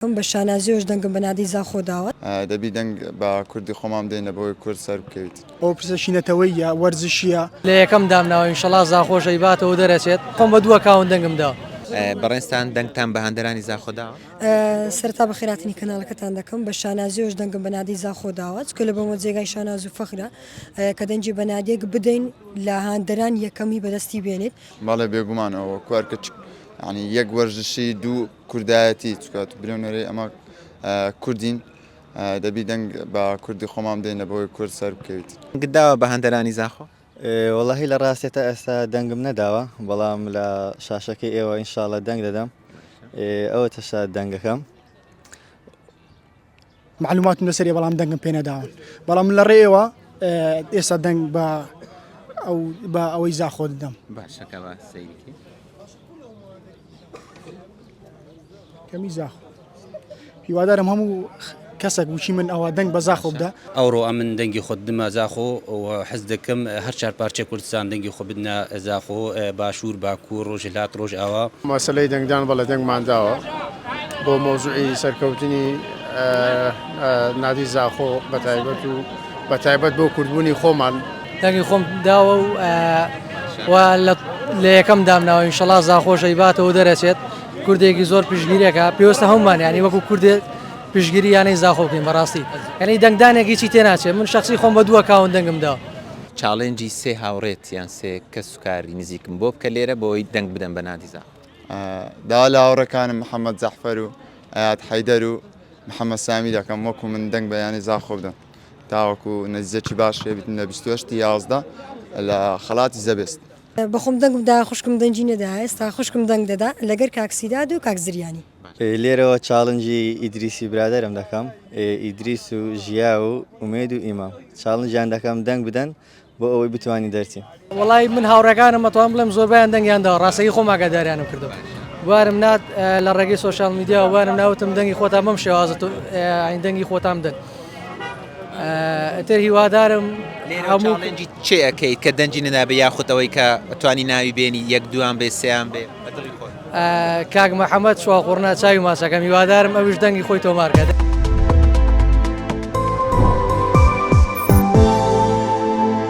بە شانازیۆش دەنگم بە نادی زاخۆ داوە دەبی دەنگ بە کوردی خۆمان بدەینە بۆی کورد سەر بکەویت ئەو پرسەشینەتەوەیە وەرزشیە لە یەکەم دامناوە ئینشەڵا زاخۆش ئەیباتەوە دەرەچێت خۆم بە دووە کاون دەنگم دا بەڕێستان دەنگتان بە هەندەرانی زاخۆداوە سەرتا بە خێراتنی کەناڵەکەتان دەکەم بە شانازیۆش دەنگم بە نادی زاخۆ داوە چکە لە بەمە جێگای شاناز و فەخرە کە دەنجی بە نادێک بدەین لە هاندەران یەکەمی بەدەستی بێنێت بەڵێ بێگومانەوە کوارکە ینی یەک وەرزشی دوو کوردایەتی چکات برێنەرەی ئەمە کوردین دەبی دەنگ بە کوردی خۆمان بدەینە بۆی کورد سەر بکەویت گداوە بە هەندەرانی زاخۆ وەڵاهی لە ڕاستێتە ئێستا دەنگم نەداوە بەڵام لە شاشەکەی ئێوە ئینشاڵە دەنگ دەدەم ئەوە تەشا دەنگەکەم معلوماتم لەسەری بەڵام دەنگم پێ نەداون بەڵام لە ڕێەوە ئێستا دەنگ بە ئەوەی زاخۆ دەدەم باشەکەەوە سەیرکی کەمی زاخۆ هیوادارم هەموو کەسێک وشی من ئەوە دەنگ بە زاخۆ بدە ئەوڕۆ ئەمن دەنگی خۆت دمە زاخۆ و حەز دەکەم هەر چار پارچە کوردستان دەنگی خۆ بدنە زاخۆ باشوور باکوور ڕۆژهلات ڕۆژ ئاوا مەسەلەی دەنگدان بەڵە دەنگمانداوە بۆ مۆزوعی سەرکەوتنی نادی زاخۆ بەتایبەت بۆ کوردبوونی خۆمان دەنگی خۆم داوە و لە یەکەم دامناوە ئینشەڵا زاخۆش ئەیباتەوە دەرەچێت کوردێکی زۆر پشگیریەکە پێویستە هەمومان ینی وەکو کوردێک پشگیری یانەی زاخۆ بکەین بەڕاستی ینی دەنگدانێکی چی تێناچێت من شخصی خۆم بە دووە کاون دەنگم دا چاڵێنجی سێ هاوڕێت یان سێ کەس سوکاری نزیکم بۆ بکە لێرە بۆی دەنگ بدەن بە نادی زاخۆ دا لە هاوڕەکانم محەممەد زەحفەر و ئايات حەیدەر و محەممەد سامی دەکەم وەکو من دەنگ بەیانی زاخۆ بدەن تاوەکو نەزیەکی باش بێتن لە 28 یازدە لە خەڵاتی زەبێست بەخۆم دەنگمدا خوشکم دەنجی نەدا ئێستا خوشکم دەنگ دەدا لەگەر کاکسیداد و کاکزریانی لێرەوە چاڵنجی ئیدریسی برادەرم دەکەم ئیدریس و ژیا و ئومێد و ئیمام چاڵنجیان دەکەم دەنگ بدەن بۆ ئەوەی بتوانین دەرچین وڵی من هاوڕەکانم مەتوان بڵێم زۆربیان دەنگیاندا ڕاستەی خۆم ئاگاداریانم کردەوە وارم نات لە ڕێگەی سۆشال میدیا وارم ناوتم دەنگی خۆتان بەم شێوازت ئاین دەنگی خۆتان بدەن ئەتر هیوادارم هەمووجی چێ ئەەکەیت کە دەنجی نەدابێ یاخودەوەی کە توانی ناوی بێنی یەک دوان بێ سیان بێ کاک محەممەد شواقڕنا چاوی ماسەکەم هیوادارم ئەوش دەنگی خۆی تۆمارکە